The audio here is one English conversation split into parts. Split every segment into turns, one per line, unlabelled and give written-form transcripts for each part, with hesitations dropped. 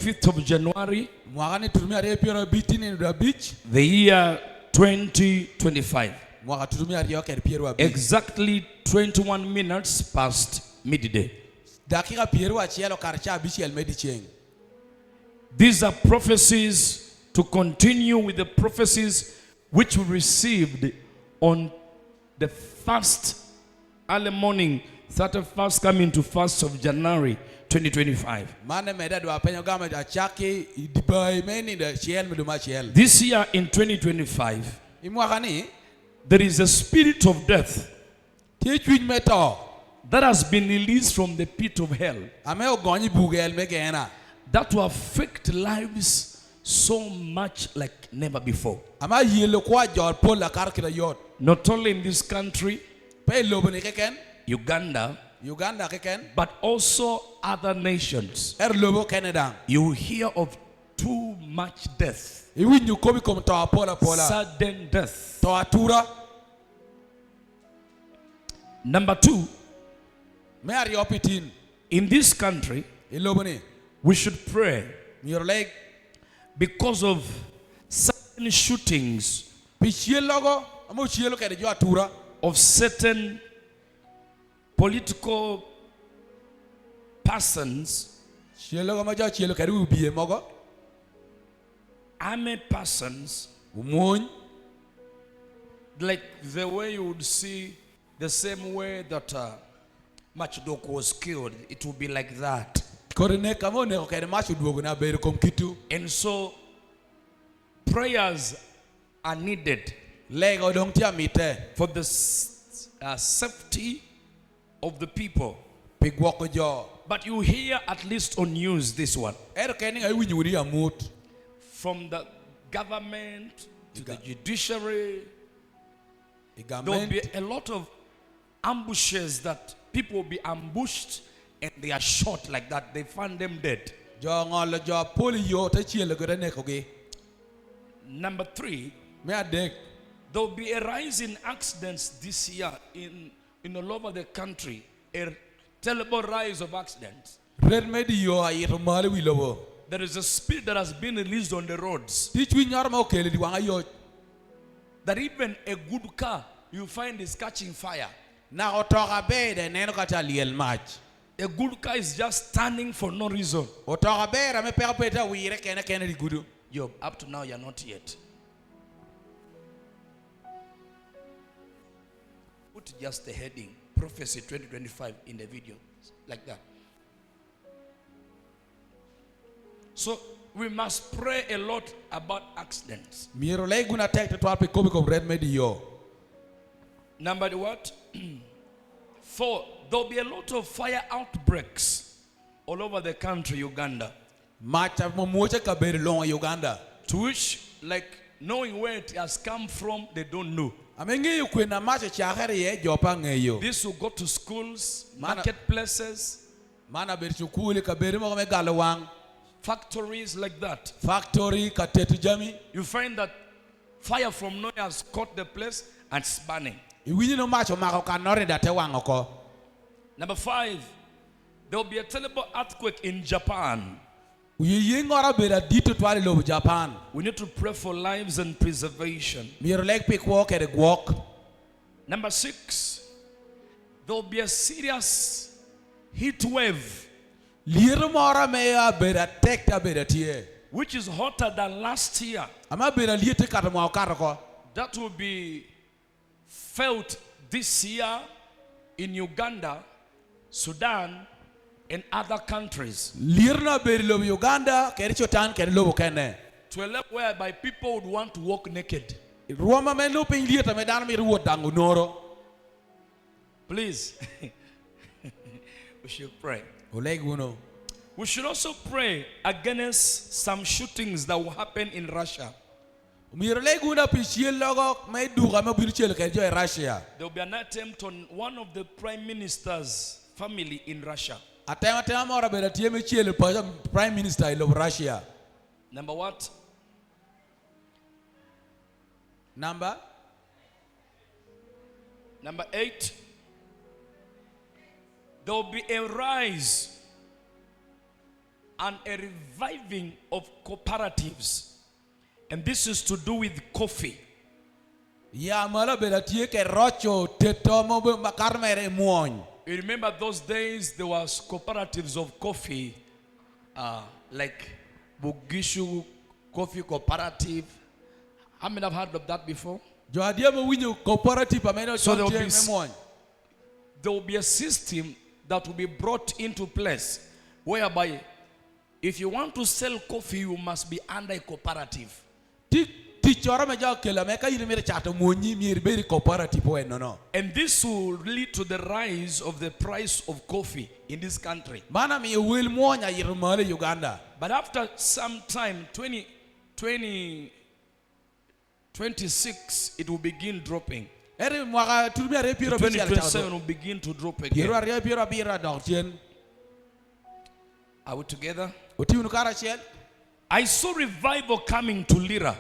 5th of January,
mwaka ni tutumia repio bitini ndo beach
the year 2025.
mwaka tutumia rio ke repio wa beach
Exactly 21 minutes past midday.
dakika piero achielo karcha bichiel medicheng.
These are prophecies to continue with the prophecies which we received on the first early morning, 31st coming to 1st of January 2025.
Mane meda do apenyo gama achaki dibai meni de chiel meduma chiel.
This year in 2025,
Imwaka ni
there is a spirit of death
tichwiny meto
that has been released from the pit of hell
ame ogonyi bugel megena
that will affect lives so much like never before.
ama yelo kwa jor pola karkira yot
Not only in this country,
pe loboni keken
Uganda,
keken
but also other nations.
lobo Canada
You hear of too much death,
iwinyu kobi kom to pola
sudden death.
to atura
Number 2,
me ari opitin
in this country,
iloboni
we should pray
your leg
because of certain shootings
pichiel logo amo chielo kede jo atura
of certain political persons,
chielo ma jo chielo kede ubie mogo
armed persons,
umuony
like the way you would see the same way that Machdok was killed. It will be like that.
korine kamo ne kede macho duogo na ber kom kitu
And so prayers are needed
leg odong tia mite
for the safety of the people.
pigwoko jo
But you hear at least on news this one.
keni ai winyu ri amut
From the government to the judiciary, there will
igament
be a lot of ambushes that people will be ambushed and they are shot like that. They find them dead.
jo ngol jo poli yo te chielo kede ne kogi
Number 3,
me adek
there will be a rise in accidents this year in all over the country. A terrible rise of accidents.
red medi yo ayito male wi lobo
There is a spirit that has been released on the roads
tichwiny nyar ma okele di wanga yo
that even a good car you find is catching fire.
na otoka bede neno kata liel mach
A good car is just standing for no reason.
otoka bera me peka peta wire kene di gudu
Job, up to now you're not yet. Put just the heading, Prophecy 2025 in the video, like that. So we must pray a lot about accidents.
miro le guna tek to alpe kobi kom red medi yo
Number what? 4, there'll be a lot of fire outbreaks all over the country, Uganda.
macha mo mocha ka ber longa Uganda
To which, like, knowing where it has come from, they don't know.
amengi yu kwena macha chakere ye jopa ngeyo
This will go to schools,
Mana-
marketplaces,
mana ber chukuli ka ber mo me galo wang
factories like that.
factory ka tetu jami
You find that fire from nowhere has caught the place and it's burning.
iwinyi no macho mako ka nore da te wango ko
Number 5, there will be a terrible earthquake in Japan.
uyi ngora bera dito twali lobo Japan
We need to pray for lives and preservation.
miro leg pick walk at walk
Number 6, there will be a serious heat wave
liero mora me ya bera tek ta bera tie
which is hotter than last year.
ama bera liete kata mo kata ko
That will be felt this year in Uganda, Sudan, and other countries.
liero na beri lobo Uganda keri chotan keri lobo kene
To a level whereby people would want to walk naked.
Roma me no pin lieta me dana mi ruo dangu noro
Please, we should pray.
oleg uno
We should also pray against some shootings that will happen in Russia.
miro leg una pichiel logo me duga me biru chelo keri jo e Russia
There will be an attempt on one of the prime minister's family in Russia.
atema tema mora bera tie me chelo prime minister i lobo Russia
Number what?
number
Number 8. There will be a rise and a reviving of cooperatives. And this is to do with coffee.
Ya mala bela tie ke rocho teto mo makarmere muony.
You remember those days there was cooperatives of coffee, like Bugishu Coffee Cooperative. How many have heard of that before?
Jo adia mo winyo cooperative ameno
So there will
chonche
be
muony.
there will be a system that will be brought into place whereby if you want to sell coffee, you must be under a cooperative.
Ti chora me ja kela me ka yiri mere chato muonyi mi beri cooperative we no.
And this will lead to the rise of the price of coffee in this country.
Mana mi wil muonya yiri male Uganda.
But after some time, 26, it will begin dropping.
Ere mwaka turbi are piro bi
2027 will begin to drop
Piro
again.
are piro bira doktien.
Are we together?
Oti unu kara chel.
I saw revival coming to Lira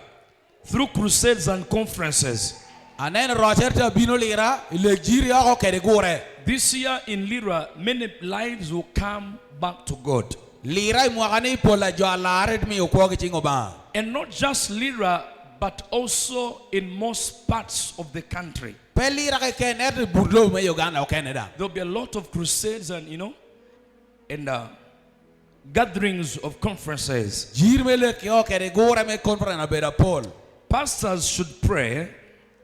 through crusades and conferences.
Anen rocherta bino lira Nigeria ko kere gore.
This year in Lira, many lives will come back to God.
Lira mwaka ni pola jo alared mi ukwo kichingo ba.
And not just Lira, but also in most parts of the country.
Pe lira ke kenet burlo me Uganda o Canada.
There'll be a lot of crusades and, and gatherings of conferences.
Jir me le kyo kere gore me konfrana beda Paul.
Pastors should pray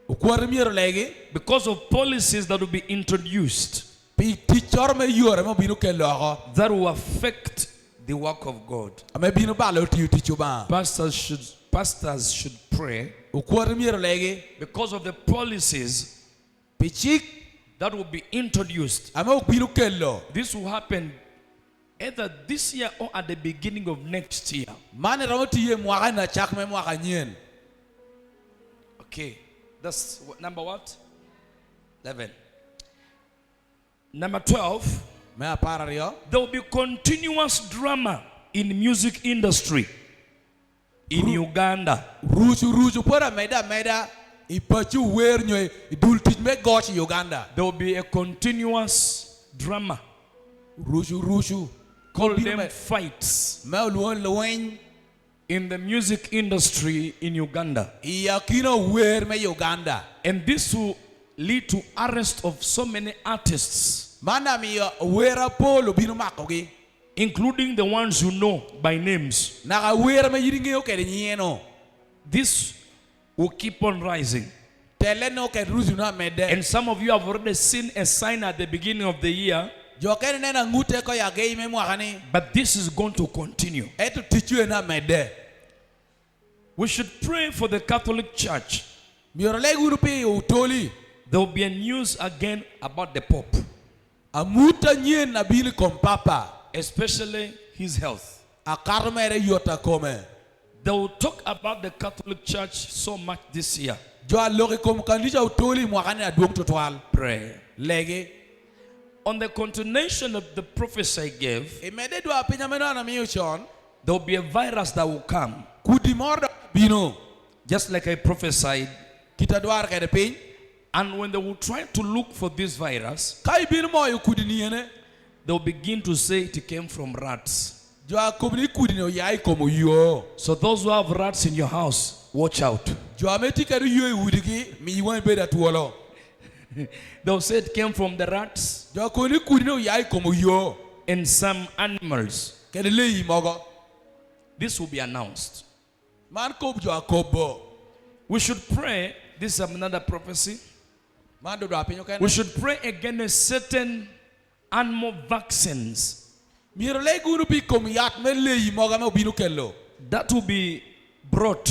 Ukwo mi legi.
because of policies that will be introduced
Pi tichor me yore mo bino kelo.
that will affect the work of God.
Ame bino balo ti tichu ba.
Pastors should pray
Ukwo mi legi.
because of the policies
Pi chik
that will be introduced.
ame bino kelo.
This will happen either this year or at the beginning of next year.
Mane ramoti ye mwaka na chak me mwaka nyen.
Okay, that's number what? 11. Number 12,
Me apara rio.
there will be continuous drama in music industry in Uganda.
Ruju pora meda ipachu wer nyoy idul tij me goch Uganda.
There will be a continuous drama.
Ruju
Call
Bino
them
me-
fights
me luwen
in the music industry in Uganda.
yakino wer me Uganda.
And this will lead to arrest of so many artists,
Mana mi wera polo bino makogi.
including the ones you know by names.
Naga wer me yiringe o kere nyeno.
This will keep on rising.
Tele no ke ruju na mede.
And some of you have already seen a sign at the beginning of the year,
Jo kere nena ngute ko ya gei me mwaka ni.
but this is going to continue.
Etu tichu na mede.
We should pray for the Catholic Church.
Mi orole guru pe utoli.
There will be a news again about the Pope,
Amuta nyen na bili kompapa.
especially his health.
Akarmere yota kome.
They will talk about the Catholic Church so much this year.
Jo aloke kom kandija utoli mwaka ni aduong total.
Pray.
Lege.
On the continuation of the prophecy I gave,
Emede do apenya meno na miyo chon.
there will be a virus that will come,
Kudi morda bino.
just like I prophesied.
Kita doar kede piny.
And when they will try to look for this virus,
Kai bino mo yu kudi niene.
they will begin to say it came from rats.
Jo akomni kudi no yai komo yo.
So those who have rats in your house, watch out.
Jo ameti kadu yo udigi mi yuan beda tuolo.
They will say it came from the rats
Jo akomni kudi no yai komo yo.
and some animals.
Kede leyi mogo.
This will be announced.
Man kob jo akobo.
We should pray. This is another prophecy.
Man do apenya
We
kene.
should pray against certain animal vaccines
Mi role guru pi kom yat me leyi mogo me bino kello.
that will be brought.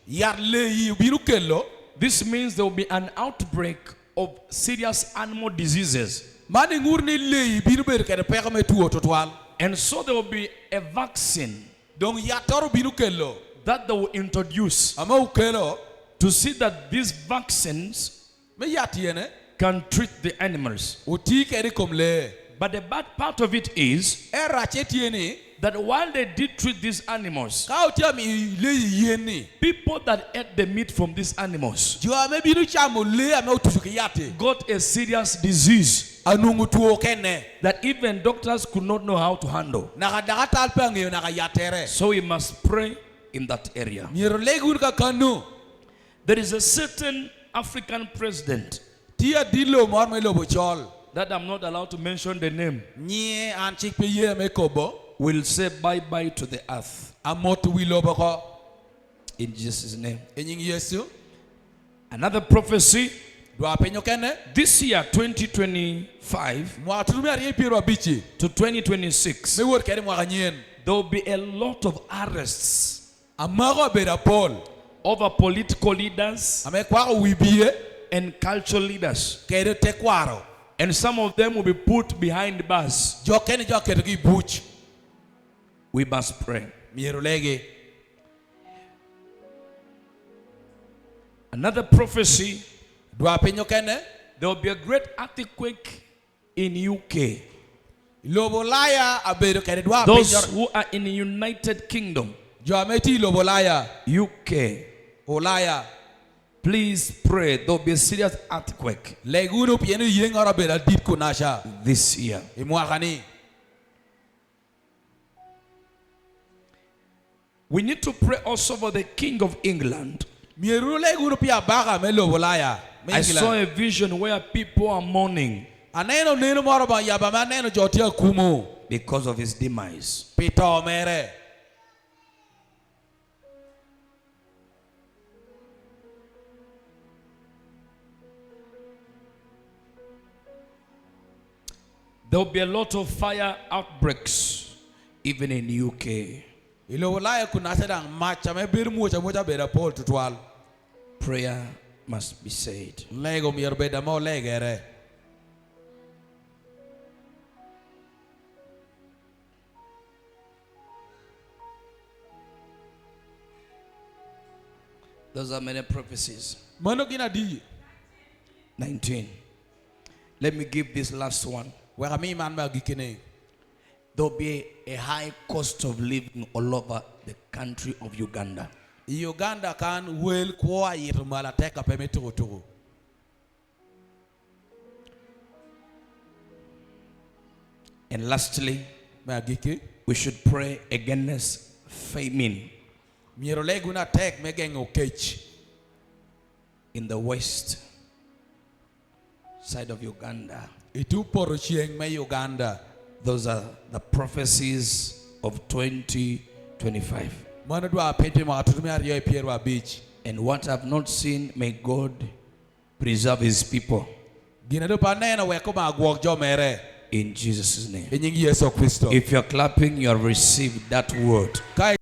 Yat leyi bino kello.
This means there will be an outbreak of serious animal diseases.
Mani ngur ni leyi bino ber kede peka me tuo total.
And so there will be a vaccine
Donc yatoro bino kello.
that they will introduce
Ama ukelo.
to see that these vaccines
Me yatiene.
can treat the animals.
Uti kede kom le.
But the bad part of it is
E rache tiene.
that while they did treat these animals,
Ka utia mi leyi yeni.
people that ate the meat from these animals
Jo ame bino chamo le ame utusuke yate.
got a serious disease.
anungu tuo kene
that even doctors could not know how to handle.
naka dakatal pe ngiyo naka yatere
So we must pray in that area.
miro legun ka kanu
There is a certain African president
tia dilo mor me lobo chol
that I'm not allowed to mention the name,
nye an chik pe ye me kobo
will say bye-bye to the earth
amot wi lobo ko
in Jesus' name.
enying Yesu
Another prophecy,
dwa penyo kene
this year 2025
mwa tudumi ari piro bichi
to 2026,
me wor kere mwa kanyen
there will be a lot of arrests
amago bera pol
over political leaders
ame kwa wibie
and cultural leaders.
kere te kwaro
And some of them will be put behind bars.
jo kene jo kere ki buch
We must pray.
miro lege
Another prophecy,
dwa penyo kene
there will be a great earthquake in UK.
lobo laya abedo kere dwa
Those
penyo
who are in the United Kingdom,
jo ameti lobo laya
UK,
olaya
please pray. There will be a serious earthquake
legunu pieno yengora bera dit kunasha
this year.
imwakani
We need to pray also for the King of England.
miru legunu pia baga me lobo laya
I saw a vision where people are mourning
aneno neno moro ba yaba maneno jotia kumu
because of his demise.
pito mere
There will be a lot of fire outbreaks even in UK.
ilobo laya kunasha dang macha me bir mucha mucha bera pol tutwal
Prayer must be said.
lego mir beda mo legere
Those are many prophecies.
mano gina di
19. Let me give this last one.
wega mi man ba gikene
There will be a high cost of living all over the country of Uganda.
Uganda kan wel kwa yit mala teka pe metugo tugo
And lastly,
ma giki
we should pray against famine
miro leguna tek me gengo kech
in the west side of Uganda.
itu poro chieng me Uganda
Those are the prophecies of 2025.
mano dwa pete ma tutumi ariyo piero abich
And what I've not seen, may God preserve his people
gina do pa neno weko ma gwok jo mere
in Jesus' name.
enying Yesu Kristo
If you're clapping, you have received that word.
Kai